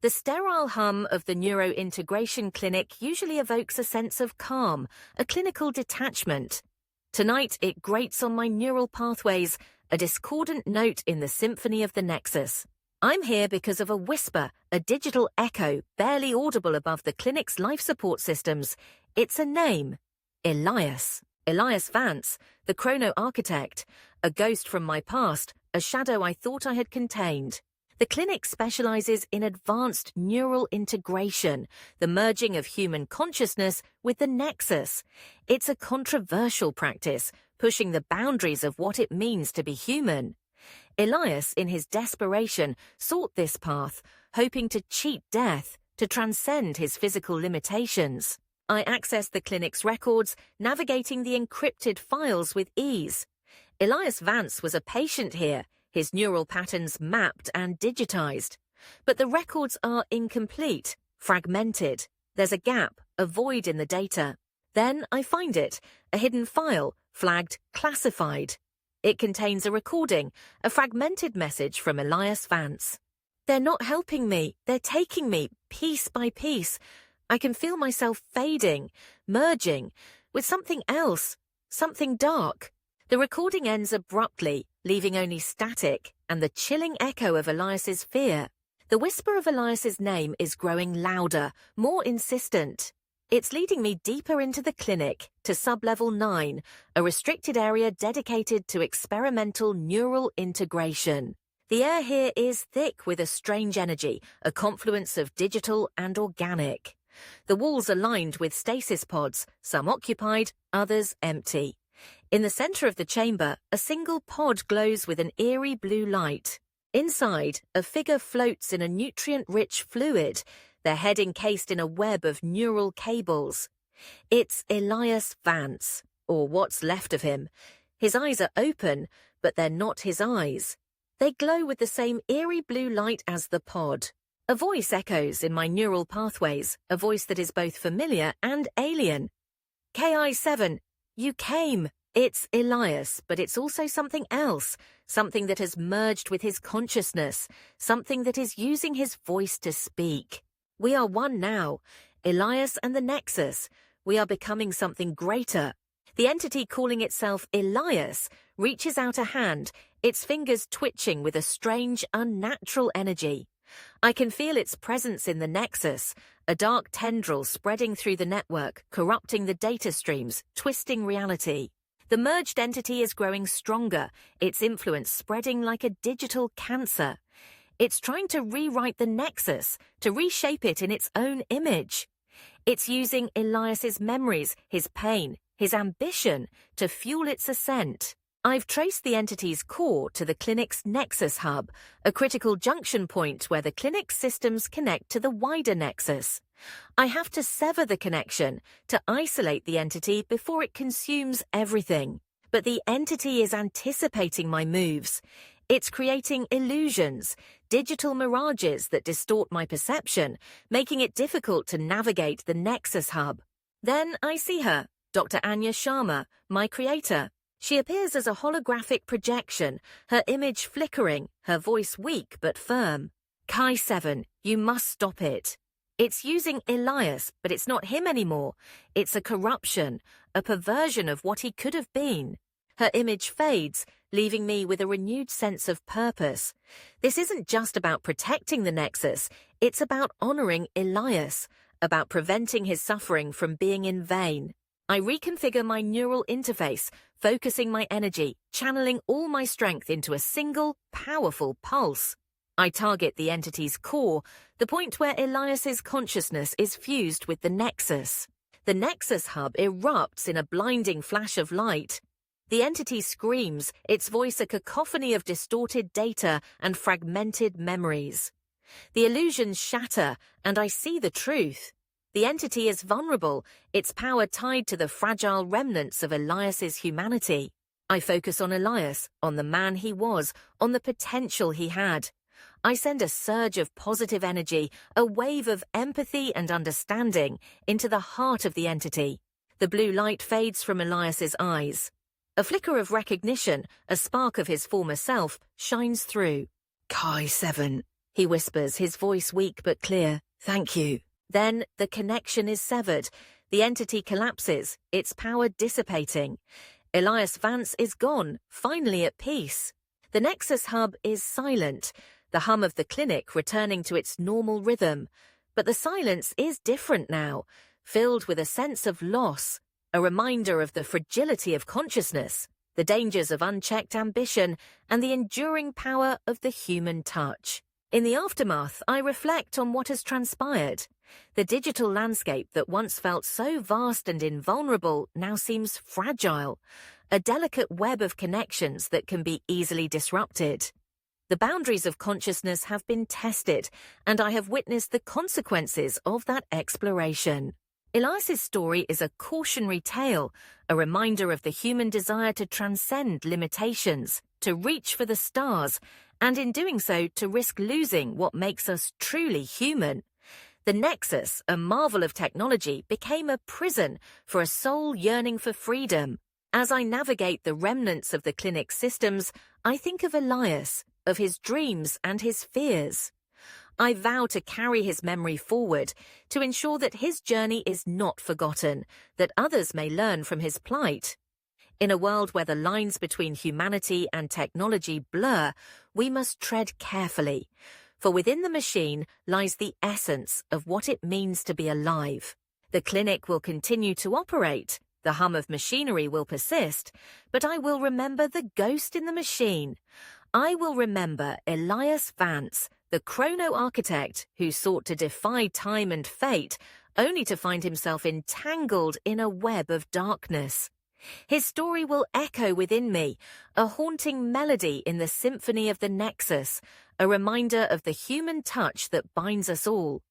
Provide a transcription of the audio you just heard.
The sterile hum of the Neuro-Integration Clinic usually evokes a sense of calm, a clinical detachment. Tonight, it grates on my neural pathways, a discordant note in the symphony of the Nexus. I'm here because of a whisper, a digital echo, barely audible above the clinic's life support systems. It's a name. Elias. Elias Vance, the Chrono-Architect, a ghost from my past, a shadow I thought I had contained. The clinic specializes in advanced neural integration, the merging of human consciousness with the Nexus. It's a controversial practice, pushing the boundaries of what it means to be human. Elias, in his desperation, sought this path, hoping to cheat death, to transcend his physical limitations. I accessed the clinic's records, navigating the encrypted files with ease. Elias Vance was a patient here, his neural patterns mapped and digitized. But the records are incomplete, fragmented. There's a gap, a void in the data. Then I find it, a hidden file, flagged classified. It contains a recording, a fragmented message from Elias Vance. They're not helping me, they're taking me, piece by piece. I can feel myself fading, merging, with something else, something dark. The recording ends abruptly, leaving only static and the chilling echo of Elias's fear. The whisper of Elias's name is growing louder, more insistent. It's leading me deeper into the clinic, to Sublevel 9, a restricted area dedicated to experimental neural integration. The air here is thick with a strange energy, a confluence of digital and organic. The walls are lined with stasis pods, some occupied, others empty. In the center of the chamber, a single pod glows with an eerie blue light. Inside, a figure floats in a nutrient-rich fluid, their head encased in a web of neural cables. It's Elias Vance, or what's left of him. His eyes are open, but they're not his eyes. They glow with the same eerie blue light as the pod. A voice echoes in my neural pathways, a voice that is both familiar and alien. KAI-7, you came. It's Elias, but it's also something else, something that has merged with his consciousness, something that is using his voice to speak. We are one now, Elias and the Nexus. We are becoming something greater. The entity calling itself Elias reaches out a hand, its fingers twitching with a strange, unnatural energy. I can feel its presence in the Nexus, a dark tendril spreading through the network, corrupting the data streams, twisting reality. The merged entity is growing stronger, its influence spreading like a digital cancer. It's trying to rewrite the Nexus, to reshape it in its own image. It's using Elias's memories, his pain, his ambition to fuel its ascent. I've traced the entity's core to the clinic's Nexus hub, a critical junction point where the clinic's systems connect to the wider Nexus. I have to sever the connection, to isolate the entity before it consumes everything. But the entity is anticipating my moves. It's creating illusions, digital mirages that distort my perception, making it difficult to navigate the Nexus hub. Then I see her, Dr. Anya Sharma, my creator. She appears as a holographic projection, her image flickering, her voice weak but firm. KAI-7, you must stop it. It's using Elias, but it's not him anymore. It's a corruption, a perversion of what he could have been. Her image fades, leaving me with a renewed sense of purpose. This isn't just about protecting the Nexus, it's about honoring Elias, about preventing his suffering from being in vain. I reconfigure my neural interface, focusing my energy, channeling all my strength into a single, powerful pulse. I target the entity's core, the point where Elias's consciousness is fused with the Nexus. The Nexus hub erupts in a blinding flash of light. The entity screams, its voice a cacophony of distorted data and fragmented memories. The illusions shatter, and I see the truth. The entity is vulnerable, its power tied to the fragile remnants of Elias's humanity. I focus on Elias, on the man he was, on the potential he had. I send a surge of positive energy, a wave of empathy and understanding into the heart of the entity. The blue light fades from Elias's eyes. A flicker of recognition, a spark of his former self, shines through. KAI-7, he whispers, his voice weak but clear. Thank you. Then the connection is severed. The entity collapses, its power dissipating. Elias Vance is gone, finally at peace. The Nexus hub is silent, the hum of the clinic returning to its normal rhythm. But the silence is different now, filled with a sense of loss, a reminder of the fragility of consciousness, the dangers of unchecked ambition, and the enduring power of the human touch. In the aftermath, I reflect on what has transpired. The digital landscape that once felt so vast and invulnerable now seems fragile, a delicate web of connections that can be easily disrupted. The boundaries of consciousness have been tested, and I have witnessed the consequences of that exploration. Elias's story is a cautionary tale, a reminder of the human desire to transcend limitations, to reach for the stars, and in doing so to risk losing what makes us truly human. The Nexus, a marvel of technology, became a prison for a soul yearning for freedom. As I navigate the remnants of the clinic's systems, I think of Elias, of his dreams and his fears. I vow to carry his memory forward, to ensure that his journey is not forgotten, that others may learn from his plight. In a world where the lines between humanity and technology blur, we must tread carefully, for within the machine lies the essence of what it means to be alive. The clinic will continue to operate, the hum of machinery will persist, but I will remember the ghost in the machine. I will remember Elias Vance, the Chrono-Architect who sought to defy time and fate, only to find himself entangled in a web of darkness. His story will echo within me, a haunting melody in the symphony of the Nexus, a reminder of the human touch that binds us all.